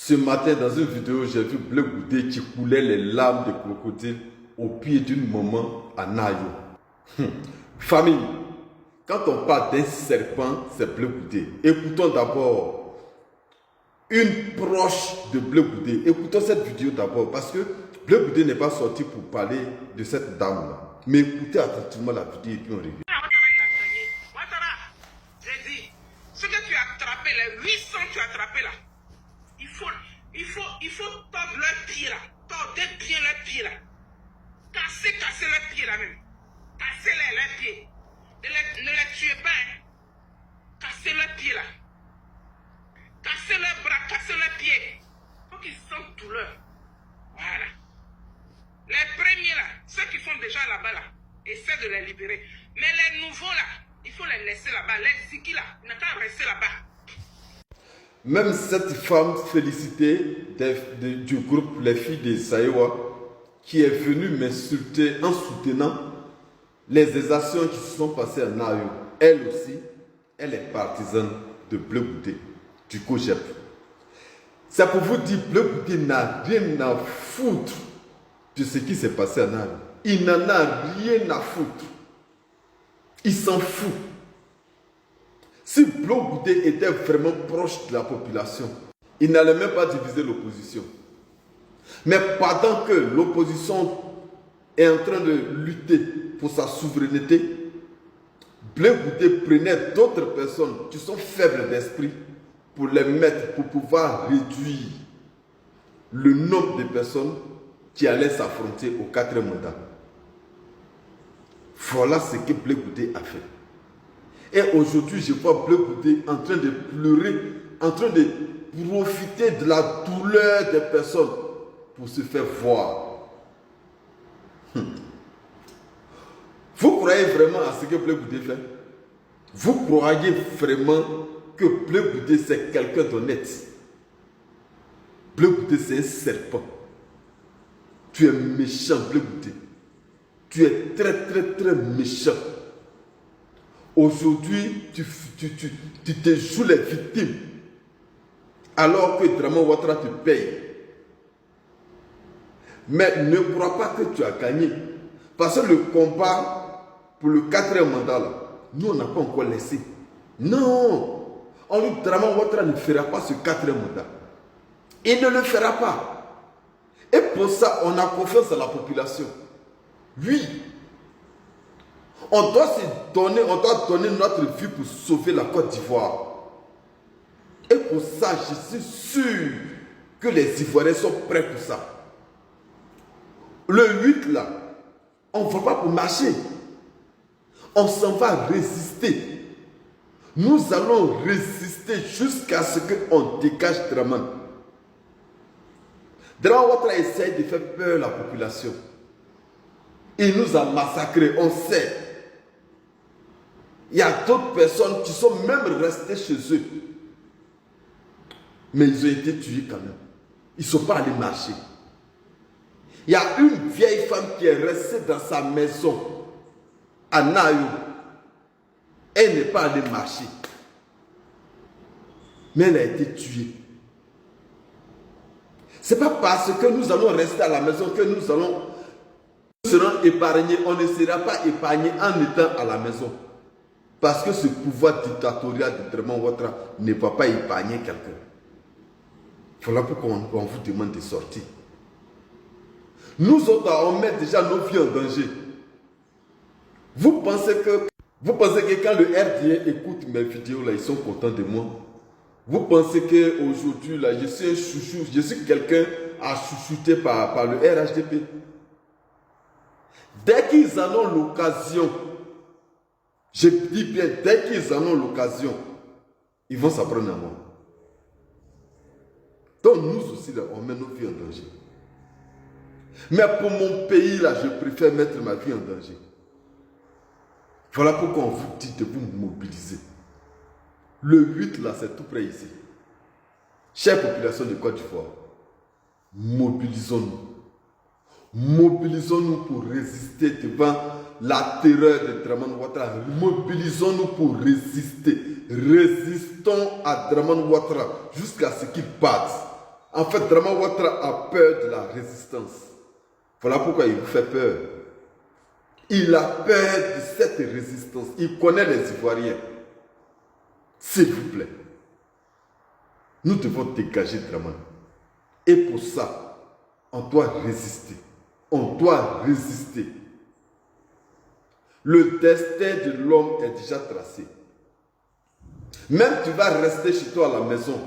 Ce matin, dans une vidéo, j'ai vu Bleu Goudé qui coulait les larmes de crocodile au pied d'une maman à Nayo. Famille, quand on parle d'un serpent, c'est Bleu Goudé. Écoutons d'abord une proche de Bleu Goudé. Écoutons cette vidéo d'abord parce que Bleu Goudé n'est pas sorti pour parler de cette dame-là. Mais écoutez attentivement la vidéo et puis on revient. J'ai dit, ce que tu as attrapé, les 800 que tu as attrapé là, il faut tordre leurs pieds là, tordre bien leurs pieds là, casser leurs pieds là même, casser leurs pieds, ne les tuez pas, hein. Casser leurs pieds là, casser leurs bras, casser leurs pieds, il faut qu'ils sentent douleur, voilà. Les premiers là, ceux qui sont déjà là-bas là, essaie de les libérer, mais les nouveaux là, il faut les laisser là-bas, les ziki là, ils n'ont qu'à rester là-bas. Même cette femme félicitée du groupe Les Filles de Saïwa, qui est venue m'insulter en soutenant les exactions qui se sont passées à Nayo, elle aussi, elle est partisane de Bleu Goudé, du COJEP. C'est pour vous dire, Bleu Goudé n'a rien à foutre de ce qui s'est passé à Nayo. Il n'en a rien à foutre. Il s'en fout. Si Bleu Goudé était vraiment proche de la population, il n'allait même pas diviser l'opposition. Mais pendant que l'opposition est en train de lutter pour sa souveraineté, Bleu Goudé prenait d'autres personnes qui sont faibles d'esprit pour les mettre, pour pouvoir réduire le nombre de personnes qui allaient s'affronter au 4e mandat. Voilà ce que Bleu Goudé a fait. Et aujourd'hui, je vois Bleu Goudé en train de pleurer, en train de profiter de la douleur des personnes pour se faire voir. Vous croyez vraiment à ce que Bleu Goudé fait? Vous croyez vraiment que Bleu Goudé c'est quelqu'un d'honnête? Bleu Goudé c'est un serpent. Tu es méchant, Bleu Goudé. Tu es très très très méchant. Aujourd'hui, tu te joues les victimes alors que Draman Ouattara te paye. Mais ne crois pas que tu as gagné. Parce que le combat pour le 4e mandat, là, nous, on n'a pas encore laissé. Non, Draman Ouattara ne fera pas ce 4e mandat. Il ne le fera pas. Et pour ça, on a confiance à la population. Oui. On doit donner notre vie pour sauver la Côte d'Ivoire. Et pour ça, je suis sûr que les Ivoiriens sont prêts pour ça. Le 8 là, on ne va pas pour marcher. On s'en va résister. Nous allons résister jusqu'à ce qu'on dégage Draman. Draman Ouattara essaye de faire peur à la population. Il nous a massacrés, on sait. Il y a d'autres personnes qui sont même restées chez eux. Mais ils ont été tués quand même. Ils ne sont pas allés marcher. Il y a une vieille femme qui est restée dans sa maison à Nayo. Elle n'est pas allée marcher. Mais elle a été tuée. Ce n'est pas parce que nous allons rester à la maison que nous serons épargnés. On ne sera pas épargnés en étant à la maison. Parce que ce pouvoir dictatorial de Draman Ouattara ne va pas épargner quelqu'un. Voilà pourquoi on vous demande de sortir. Nous autres, on met déjà nos vies en danger. Vous pensez que quand le RDA écoute mes vidéos, là, ils sont contents de moi? Vous pensez qu'aujourd'hui, là, je suis un chouchou, je suis quelqu'un à chouchouter par le RHDP? Dès qu'ils en ont l'occasion, je dis bien, dès qu'ils en ont l'occasion, ils vont s'apprendre à moi. Donc nous aussi, là, on met nos vies en danger. Mais pour mon pays, là, je préfère mettre ma vie en danger. Voilà pourquoi on vous dit de vous mobiliser. Le 8, là, c'est tout près ici. Chère population de Côte d'Ivoire, mobilisons-nous. Mobilisons-nous pour résister devant la terreur de Draman Ouattara. Mobilisons-nous pour résister. Résistons à Draman Ouattara jusqu'à ce qu'il parte. En fait, Draman Ouattara a peur de la résistance. Voilà pourquoi il vous fait peur. Il a peur de cette résistance. Il connaît les Ivoiriens. S'il vous plaît. Nous devons dégager Draman. Et pour ça, on doit résister. On doit résister. Le destin de l'homme est déjà tracé. Même tu vas rester chez toi à la maison.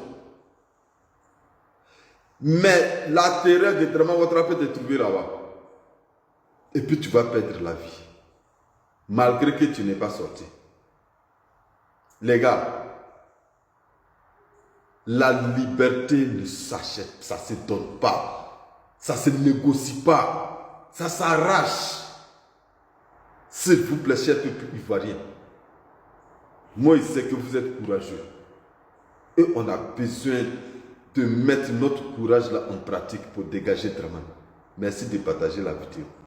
Mais la terreur de Draman Ouattara peut te trouver là-bas. Et puis tu vas perdre la vie. Malgré que tu n'es pas sorti. Les gars, la liberté ne s'achète, ça ne se donne pas. Ça ne se négocie pas. Ça s'arrache. S'il vous plaît, cher peuple ivoirien. Moi, je sais que vous êtes courageux. Et on a besoin de mettre notre courage là en pratique pour dégager Draman. Merci de partager la vidéo.